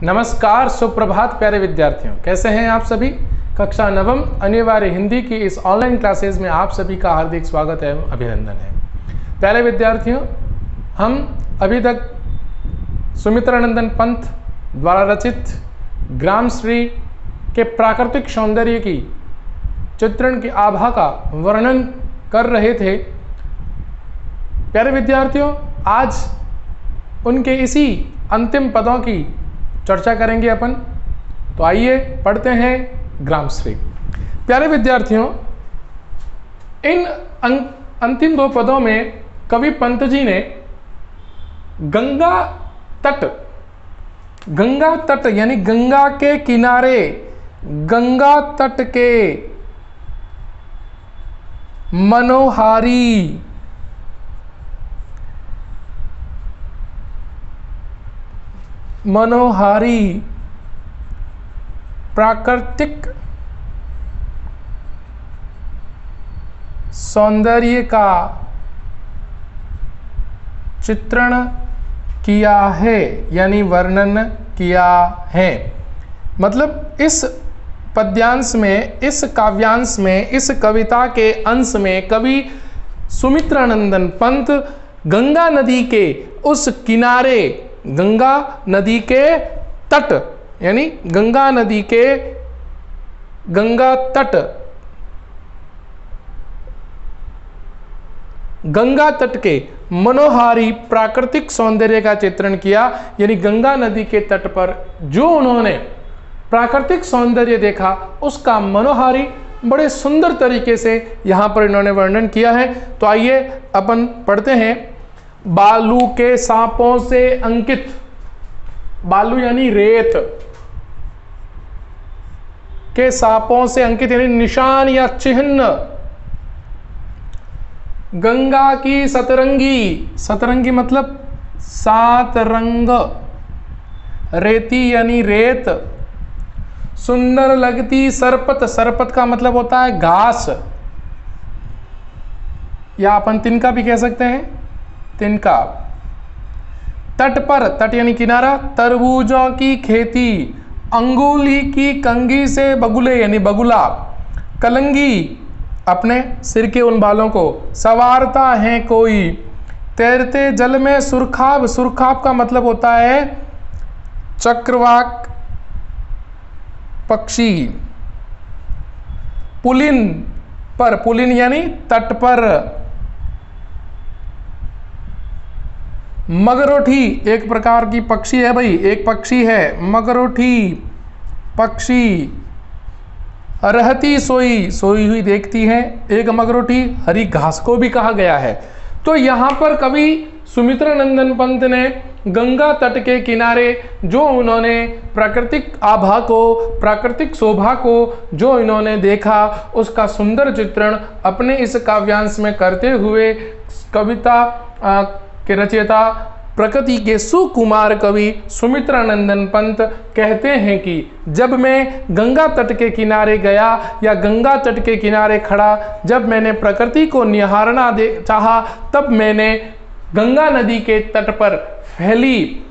नमस्कार, सुप्रभात प्यारे विद्यार्थियों, कैसे हैं आप सभी। कक्षा नवम अनिवार्य हिंदी की इस ऑनलाइन क्लासेस में आप सभी का हार्दिक स्वागत एवं अभिनंदन है। प्यारे विद्यार्थियों, हम अभी तक सुमित्रानंदन पंत द्वारा रचित ग्रामश्री के प्राकृतिक सौंदर्य की चित्रण की आभा का वर्णन कर रहे थे। प्यारे विद्यार्थियों, आज उनके इसी अंतिम पदों की चर्चा करेंगे अपन। तो आइए पढ़ते हैं ग्रामश्री। प्यारे विद्यार्थियों, इन अंतिम दो पदों में कवि पंत जी ने गंगा तट यानी गंगा के किनारे, गंगा तट के मनोहारी प्राकृतिक सौंदर्य का चित्रण किया है यानी वर्णन किया है। मतलब इस पद्यांश में, इस काव्यांश में, इस कविता के अंश में कवि सुमित्रानंदन पंत गंगा नदी के उस किनारे, गंगा नदी के तट यानी गंगा नदी के गंगा तट के मनोहारी प्राकृतिक सौंदर्य का चित्रण किया। यानी गंगा नदी के तट पर जो उन्होंने प्राकृतिक सौंदर्य देखा उसका मनोहारी बड़े सुंदर तरीके से यहां पर इन्होंने वर्णन किया है। तो आइए अपन पढ़ते हैं। बालू के सांपों से अंकित, बालू यानी रेत, के सांपों से अंकित यानी निशान या चिन्ह, गंगा की सतरंगी, सतरंगी मतलब सात रंग, रेती यानी रेत, सुंदर लगती सरपत, सरपत का मतलब होता है घास, या अपन तिनका भी कह सकते हैं, तिनका। तट पर, तट यानी किनारा, तरबूजों की खेती, अंगुली की कंघी से बगुले यानी बगुला, कलंगी अपने सिर के उन बालों को सवारता है कोई, तैरते जल में सुरखाब, सुरखाब का मतलब होता है चक्रवाक पक्षी, पुलिन पर, पुलिन यानी तट पर, मगरोठी एक प्रकार की पक्षी है भाई, एक पक्षी है मगरोठी पक्षी, रहती सोई, सोई हुई देखती है एक मगरोठी, हरी घास को भी कहा गया है। तो यहां पर कवि सुमित्रानंदन पंत ने गंगा तट के किनारे जो उन्होंने प्राकृतिक आभा को, प्राकृतिक शोभा को जो इन्होंने देखा उसका सुंदर चित्रण अपने इस काव्यांश में करते हुए कविता के रचयिता प्रकृति के सुकुमार कवि सुमित्रानंदन पंत कहते हैं कि जब मैं गंगा तट के किनारे गया या गंगा तट के किनारे खड़ा, जब मैंने प्रकृति को निहारना चाहा, तब मैंने गंगा नदी के तट पर फैली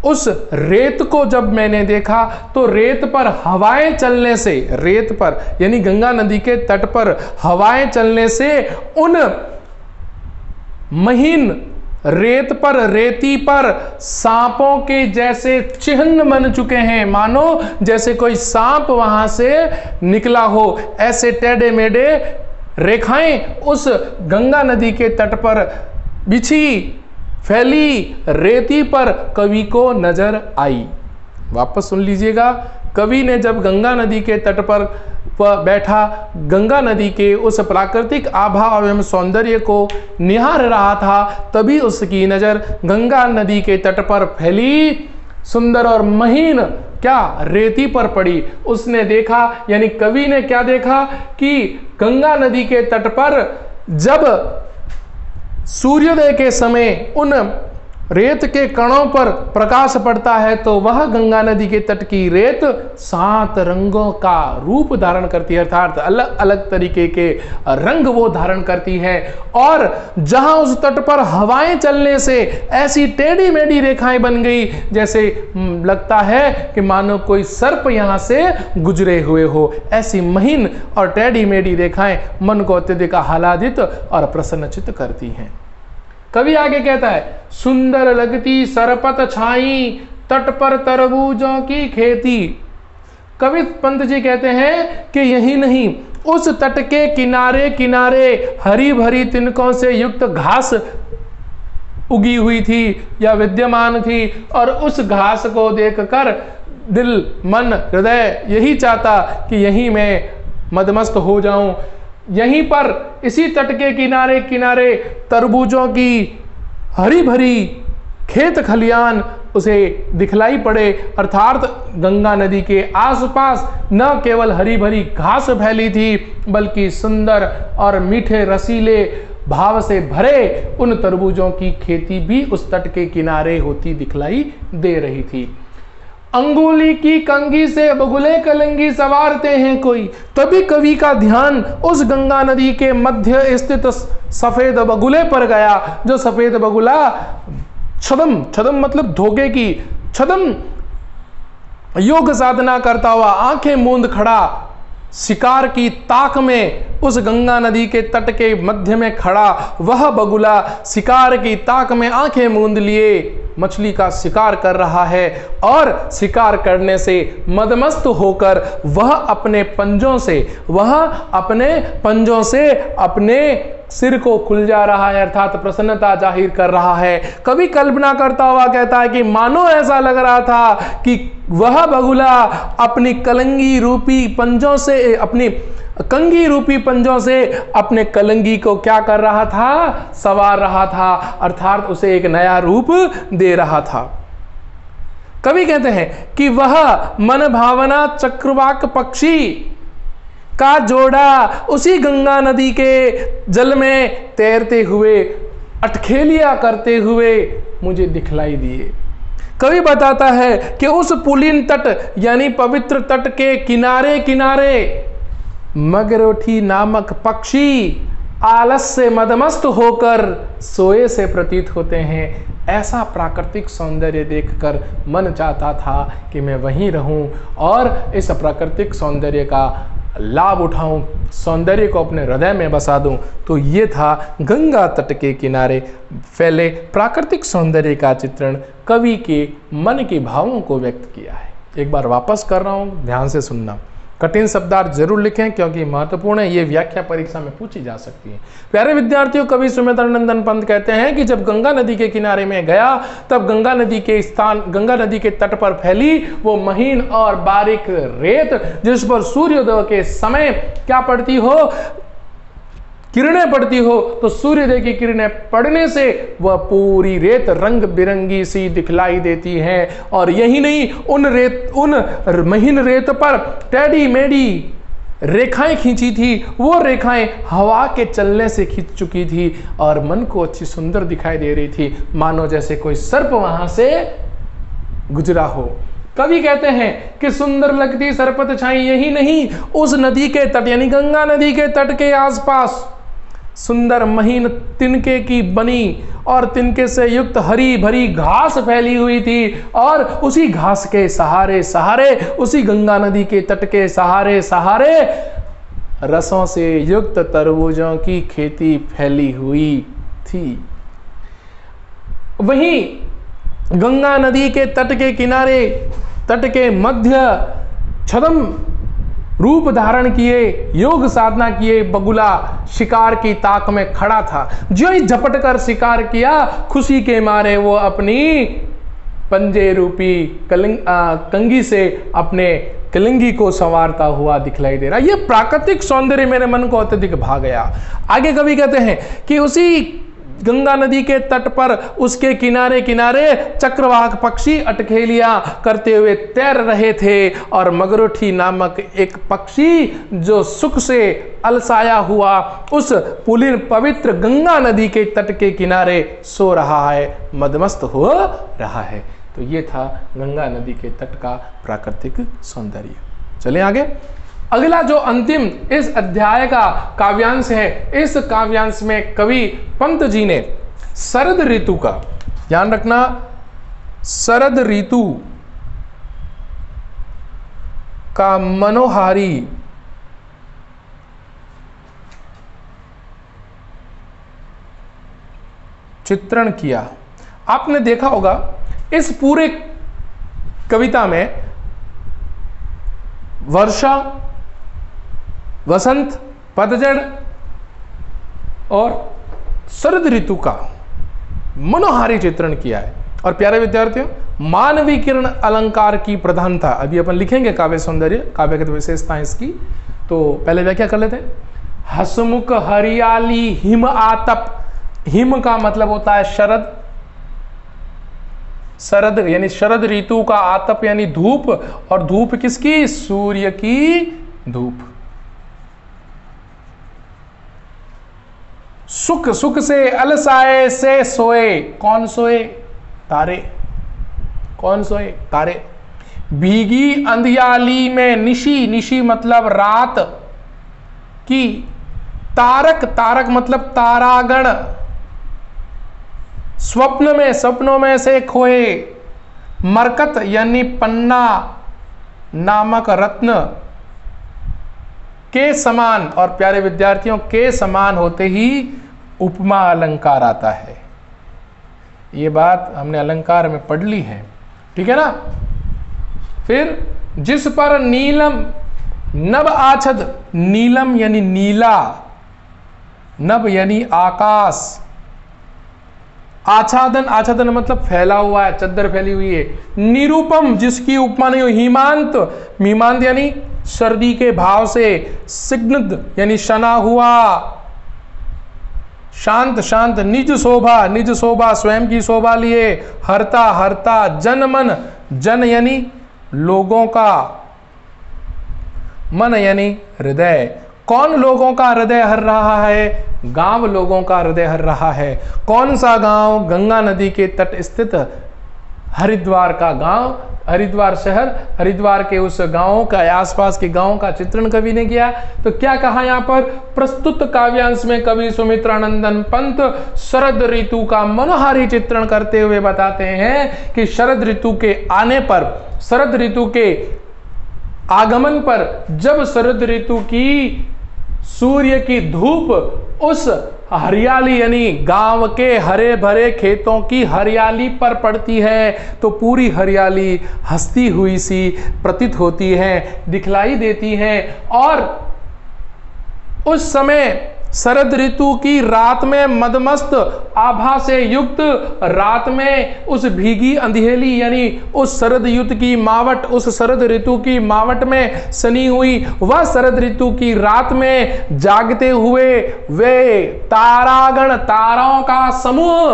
उस रेत को जब मैंने देखा तो रेत पर हवाएं चलने से, रेत पर यानी गंगा नदी के तट पर हवाएं चलने से उन महीन रेत पर, रेती पर सांपों के जैसे चिन्ह बन चुके हैं, मानो जैसे कोई सांप वहां से निकला हो। ऐसे टेढ़े मेढ़े रेखाएं उस गंगा नदी के तट पर बिछी फैली रेती पर कवि को नजर आई। वापस सुन लीजिएगा, कवि ने जब गंगा नदी के तट पर बैठा, गंगा नदी के उस प्राकृतिक आभा एवं सौंदर्य को निहार रहा था, तभी उसकी नजर गंगा नदी के तट पर फैली सुंदर और महीन क्या रेती पर पड़ी। उसने देखा, यानी कवि ने क्या देखा कि गंगा नदी के तट पर जब सूर्योदय के समय उन रेत के कणों पर प्रकाश पड़ता है तो वह गंगा नदी के तट की रेत 7 रंगों का रूप धारण करती है, अर्थात अलग अलग तरीके के रंग वो धारण करती है। और जहां उस तट पर हवाएं चलने से ऐसी टेढ़ी मेढ़ी रेखाएं बन गई जैसे लगता है कि मानो कोई सर्प यहां से गुजरे हुए हो। ऐसी महीन और टेढ़ी मेढ़ी रेखाएं मन को अत्यधिक आह्लादित और प्रसन्नचित्त करती हैं। कवि आगे कहता है, सुंदर लगती सरपत छाई तट पर तरबूजों की खेती। कवि पंत जी कहते हैं कि यही नहीं, उस तट के किनारे किनारे हरी भरी तिनकों से युक्त घास उगी हुई थी या विद्यमान थी, और उस घास को देखकर दिल मन हृदय यही चाहता कि यहीं मैं मदमस्त हो जाऊं। यहीं पर इसी तट के किनारे किनारे तरबूजों की हरी भरी खेत खलियान उसे दिखलाई पड़े, अर्थात गंगा नदी के आसपास न केवल हरी भरी घास फैली थी बल्कि सुंदर और मीठे रसीले भाव से भरे उन तरबूजों की खेती भी उस तट के किनारे होती दिखलाई दे रही थी। अंगुली की कंगी से बगुले कलंगी सवारते हैं कोई, तभी कवि का ध्यान उस गंगा नदी के मध्य स्थित सफेद बगुले पर गया। जो सफेद बगुला छदम, छदम मतलब धोखे की, छदम योग साधना करता हुआ आंखें मूंद खड़ा शिकार की ताक में उस गंगा नदी के तट के मध्य में खड़ा वह बगुला शिकार की ताक में आंखें मूंद लिए मछली का शिकार कर रहा है, और शिकार करने से मदमस्त होकर वह अपने पंजों से अपने सिर को खुल जा रहा है, अर्थात प्रसन्नता जाहिर कर रहा है। कभी कल्पना करता हुआ कहता है कि मानो ऐसा लग रहा था कि वह बगुला अपनी कलंगी रूपी पंजों से, अपनी कंगी रूपी पंजों से अपने कलंगी को क्या कर रहा था, सवार रहा था, अर्थात उसे एक नया रूप दे रहा था। कवि कहते हैं कि वह मन भावना चक्रवाक पक्षी का जोड़ा उसी गंगा नदी के जल में तैरते हुए अटखेलियां करते हुए मुझे दिखलाई दिए। कवि बताता है कि उस पुलिन तट यानी पवित्र तट के किनारे किनारे मगरोठी नामक पक्षी आलस से मदमस्त होकर सोए से प्रतीत होते हैं। ऐसा प्राकृतिक सौंदर्य देखकर मन चाहता था कि मैं वहीं रहूं और इस प्राकृतिक सौंदर्य का लाभ उठाऊं, सौंदर्य को अपने हृदय में बसा दूं। तो ये था गंगा तट के किनारे फैले प्राकृतिक सौंदर्य का चित्रण, कवि के मन के भावों को व्यक्त किया है। एक बार वापस कर रहा हूं, ध्यान से सुनना। कठिन शब्दार्थ जरूर लिखें क्योंकि महत्वपूर्ण है, ये व्याख्या परीक्षा में पूछी जा सकती है। प्यारे विद्यार्थियों, कवि सुमित्र नंदन पंत कहते हैं कि जब गंगा नदी के किनारे में गया तब गंगा नदी के तट पर फैली वो महीन और बारीक रेत जिस पर सूर्योदय के समय क्या पड़ती हो, किरणें पड़ती हो, तो सूर्योदय की किरणें पड़ने से वह पूरी रेत रंग बिरंगी सी दिखलाई देती है। और यही नहीं, उन महीन रेत पर टेढ़ी मेढ़ी रेखाएं खींची थी, वो रेखाएं हवा के चलने से खींच चुकी थी और मन को अच्छी सुंदर दिखाई दे रही थी, मानो जैसे कोई सर्प वहां से गुजरा हो। कवि कहते हैं कि सुंदर लगती सरपत छाई, यही नहीं, उस नदी के तट यानी गंगा नदी के तट के आसपास सुंदर महीन तिनके की बनी और तिनके से युक्त हरी भरी घास फैली हुई थी, और उसी घास के सहारे सहारे, उसी गंगा नदी के तट के सहारे सहारे रसों से युक्त तरबूजों की खेती फैली हुई थी। वहीं गंगा नदी के तट के किनारे, तट के मध्य छदम रूप धारण किए, योग साधना किए बगुला शिकार की ताक में खड़ा था। जो ही झपट कर शिकार किया, खुशी के मारे वो अपनी पंजे रूपी कंगी से अपने कलिंगी को संवारता हुआ दिखलाई दे रहा। ये प्राकृतिक सौंदर्य मेरे मन को अत्यधिक भा गया। आगे कवि कहते हैं कि उसी गंगा नदी के तट पर उसके किनारे किनारे चक्रवाक पक्षी अटखेलियां करते हुए तैर रहे थे और मगरोठी नामक एक पक्षी जो सुख से अलसाया हुआ उस पुलिन पवित्र गंगा नदी के तट के किनारे सो रहा है, मदमस्त हो रहा है। तो ये था गंगा नदी के तट का प्राकृतिक सौंदर्य। चलें आगे। अगला जो अंतिम इस अध्याय का काव्यांश है, इस काव्यांश में कवि पंत जी ने शरद ऋतु का, ध्यान रखना, शरद ऋतु का मनोहारी चित्रण किया। आपने देखा होगा इस पूरे कविता में वर्षा, वसंत, पतझड़ और शरद ऋतु का मनोहारी चित्रण किया है। और प्यारे विद्यार्थियों, मानवीय किरण अलंकार की प्रधानता, अभी अपन लिखेंगे काव्य सौंदर्य, काव्यगत विशेषताएं इसकी, तो पहले व्याख्या कर लेते हैं। हसमुख हरियाली हिम आतप, हिम का मतलब होता है शरद, शरद यानी शरद ऋतु का, आतप यानी धूप, और धूप किसकी? सूर्य की धूप। सुख, सुख से अलसाए से सोए, कौन सोए? तारे। कौन सोए? तारे। भीगी अंधियाली में निशी, निशी मतलब रात की, तारक, तारक मतलब तारागण, स्वप्न में, सपनों में से खोए, मरकत यानी पन्ना नामक रत्न के समान। और प्यारे विद्यार्थियों, के समान होते ही उपमा अलंकार आता है। ये बात हमने अलंकार में पढ़ ली है, ठीक है ना। फिर जिस पर नीलम नभ आच्छद, नीलम यानी नीला, नभ यानी आकाश, आच्छादन, आच्छादन मतलब फैला हुआ है, चद्दर फैली हुई है। निरूपम जिसकी उपमा नहीं हो, हिमांत, हिमांत यानी सर्दी के भाव से, सिग्नद यानी शना हुआ, शांत, शांत, निज शोभा, निज शोभा स्वयं की शोभा लिए, हरता, हरता, जन मन, जन यानी लोगों का, मन यानी हृदय। कौन लोगों का हृदय हर रहा है? गांव लोगों का हृदय हर रहा है। कौन सा गांव? गंगा नदी के तट स्थित हरिद्वार का गांव, हरिद्वार शहर, हरिद्वार के उस गांव का, आसपास के गांव का चित्रण कवि ने किया। तो क्या कहा यहां पर? प्रस्तुत काव्यांश में कवि सुमित्रानंदन पंत शरद ऋतु का मनोहारी चित्रण करते हुए बताते हैं कि शरद ऋतु के आने पर, शरद ऋतु के आगमन पर, जब शरद ऋतु की सूर्य की धूप उस हरियाली यानी गांव के हरे भरे खेतों की हरियाली पर पड़ती है, तो पूरी हरियाली हंसती हुई सी प्रतीत होती है, दिखलाई देती है। और उस समय शरद ऋतु की रात में मदमस्त आभा से युक्त, रात में उस भीगी अंधेली यानी उस शरद ऋतु की मावट, उस शरद ऋतु की मावट में सनी हुई वह शरद ऋतु की रात में जागते हुए वे तारागण, ताराओं का समूह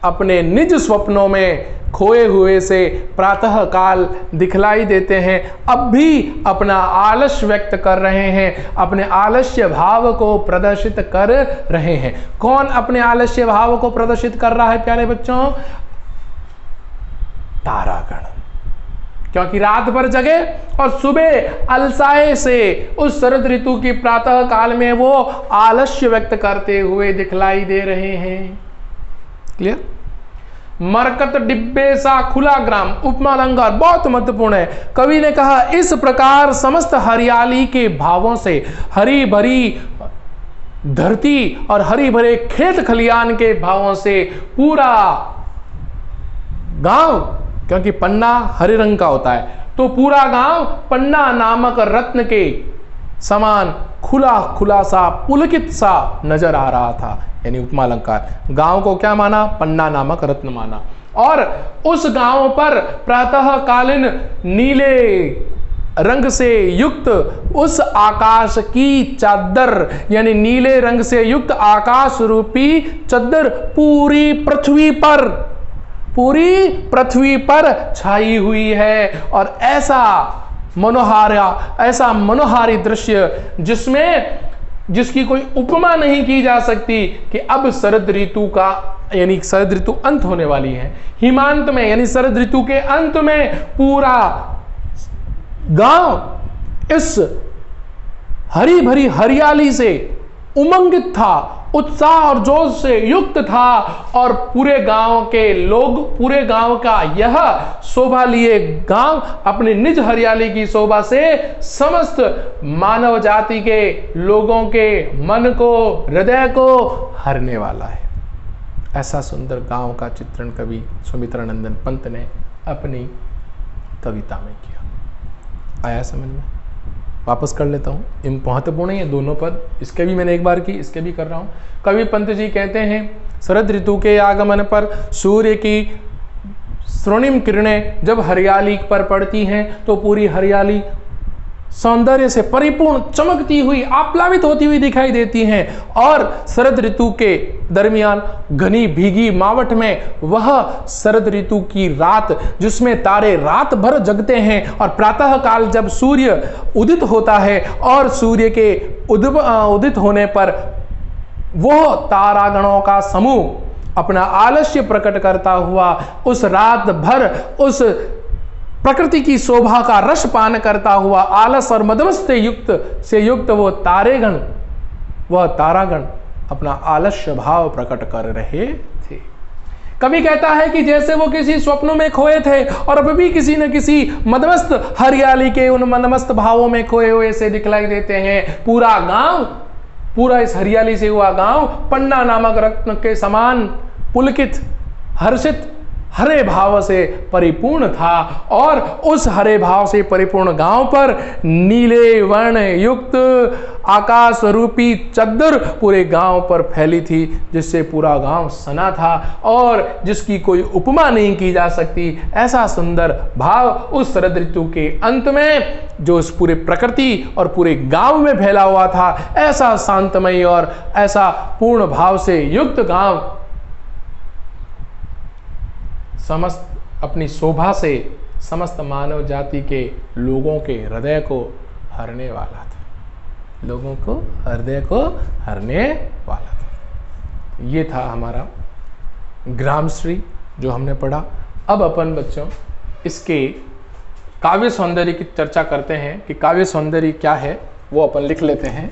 अपने निज स्वप्नों में खोए हुए से प्रातः काल दिखलाई देते हैं। अब भी अपना आलस्य व्यक्त कर रहे हैं, अपने आलस्य भाव को प्रदर्शित कर रहे हैं। कौन अपने आलस्य भाव को प्रदर्शित कर रहा है प्यारे बच्चों? तारागण। क्योंकि रात भर जगे और सुबह अलसाए से उस शरद ऋतु की प्रातः काल में वो आलस्य व्यक्त करते हुए दिखलाई दे रहे हैं। क्लियर? मरकत डिब्बे सा खुला ग्राम, उपमा अलंकार बहुत महत्वपूर्ण है। कवि ने कहा इस प्रकार समस्त हरियाली के भावों से, हरी भरी धरती और हरी भरे खेत खलियान के भावों से पूरा गांव, क्योंकि पन्ना हरे रंग का होता है, तो पूरा गांव पन्ना नामक रत्न के समान खुला खुला सा, पुलकित सा नजर आ रहा था। यानी उपमा अलंकार, गांव को क्या माना? पन्ना नामक रत्न माना। और उस गांव पर प्रातः कालीन नीले रंग से युक्त उस आकाश की चादर, यानी नीले रंग से युक्त आकाश रूपी चादर पूरी पृथ्वी पर छाई हुई है। और ऐसा मनोहारी दृश्य जिसकी कोई उपमा नहीं की जा सकती कि अब शरद ऋतु का, यानी शरद ऋतु अंत होने वाली है। हिमांत में, यानी शरद ऋतु के अंत में पूरा गांव इस हरी भरी हरियाली से उमंगित था, उत्साह और जोश से युक्त था। और पूरे गांव के लोग, पूरे गांव का यह शोभा लिए गांव अपनी निज हरियाली की शोभा से समस्त मानव जाति के लोगों के मन को, हृदय को हरने वाला है। ऐसा सुंदर गांव का चित्रण कवि सुमित्रानंदन पंत ने अपनी कविता में किया। आया समझ में? वापस कर लेता हूँ, इन महत्वपूर्ण है ये दोनों पद, इसके भी मैंने एक बार की, इसके भी कर रहा हूँ। कवि पंत जी कहते हैं, शरद ऋतु के आगमन पर सूर्य की स्वर्णिम किरणें जब हरियाली पर पड़ती हैं तो पूरी हरियाली सौंदर्य से परिपूर्ण, चमकती हुई, आप्लावित होती हुई दिखाई देती हैं। और शरद ऋतु के दरमियान घनी भीगी मावठ में वह शरद ऋतु की रात, जिसमें तारे रात भर जगते हैं, और प्रातः काल जब सूर्य उदित होता है और सूर्य के उदित होने पर वह तारागणों का समूह अपना आलस्य प्रकट करता हुआ उस रात भर उस प्रकृति की शोभा का रस पान करता हुआ आलस और मदमस्त से युक्त वो तारागण अपना आलस्य भाव प्रकट कर रहे थे। कवि कहता है कि जैसे वो किसी स्वप्नों में खोए थे और अब भी किसी न किसी मदमस्त हरियाली के उन मदमस्त भावों में खोए हुए से दिखलाई देते हैं। पूरा गांव, पूरा इस हरियाली से हुआ गांव पन्ना नामक रत्न के समान पुलकित, हर्षित, हरे भाव से परिपूर्ण था। और उस हरे भाव से परिपूर्ण गांव पर नीले वर्ण युक्त आकाश रूपी चद्दर पूरे गांव पर फैली थी, जिससे पूरा गांव सना था और जिसकी कोई उपमा नहीं की जा सकती। ऐसा सुंदर भाव उस शरद ऋतु के अंत में जो उस पूरे प्रकृति और पूरे गांव में फैला हुआ था, ऐसा शांतमय और ऐसा पूर्ण भाव से युक्त गांव समस्त अपनी शोभा से समस्त मानव जाति के लोगों के हृदय को हरने वाला था, लोगों को हृदय को हरने वाला था। ये था हमारा ग्रामश्री जो हमने पढ़ा। अब अपन बच्चों इसके काव्य सौंदर्य की चर्चा करते हैं कि काव्य सौंदर्य क्या है, वो अपन लिख लेते हैं।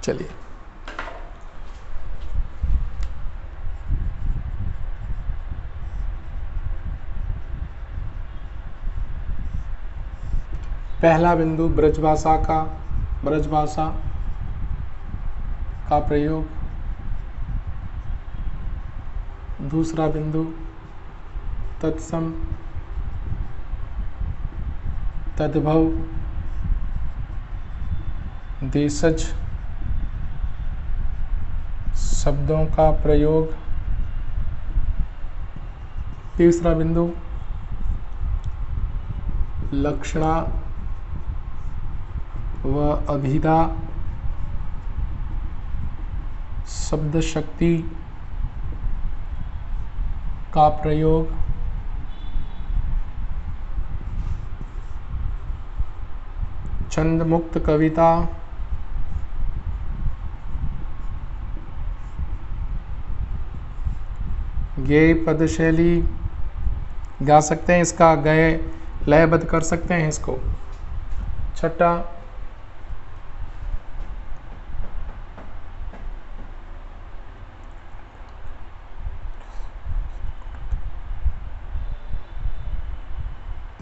चलिए, पहला बिंदु ब्रजभाषा का प्रयोग। दूसरा बिंदु तत्सम, तद्भव, देशज शब्दों का प्रयोग। तीसरा बिंदु लक्षणा व अभिधा शब्द शक्ति का प्रयोग। छंद मुक्त कविता। गेय पद शैली गा सकते हैं, इसका गए लयबद्ध कर सकते हैं इसको। छठा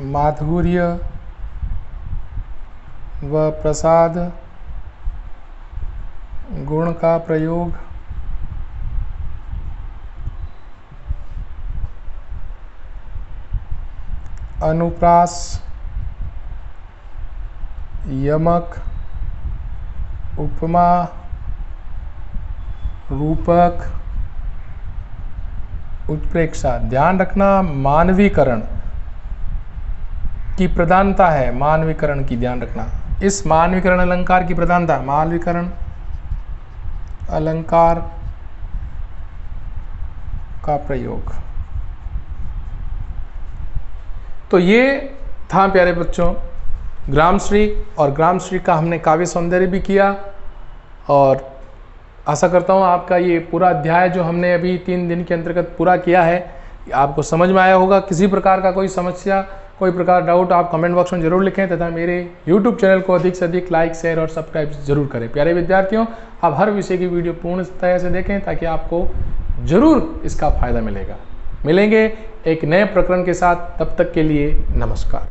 माधुर्य व प्रसाद गुण का प्रयोग। अनुप्रास, यमक, उपमा, रूपक, उत्प्रेक्षा, ध्यान रखना मानवीकरण की प्रधानता है, मानवीकरण की ध्यान रखना। इस मानवीकरण अलंकार की प्रधानता, मानवीकरण अलंकार का प्रयोग। तो ये था प्यारे बच्चों ग्रामश्री, और ग्रामश्री का हमने काव्य सौंदर्य भी किया, और आशा करता हूँ आपका ये पूरा अध्याय जो हमने अभी 3 दिन के अंतर्गत पूरा किया है आपको समझ में आया होगा। किसी प्रकार का कोई समस्या, कोई प्रकार डाउट आप कमेंट बॉक्स में जरूर लिखें, तथा मेरे YouTube चैनल को अधिक से अधिक लाइक, शेयर और सब्सक्राइब जरूर करें। प्यारे विद्यार्थियों, आप हर विषय की वीडियो पूर्ण तरह से देखें ताकि आपको जरूर इसका फायदा मिलेगा। मिलेंगे एक नए प्रकरण के साथ, तब तक के लिए नमस्कार।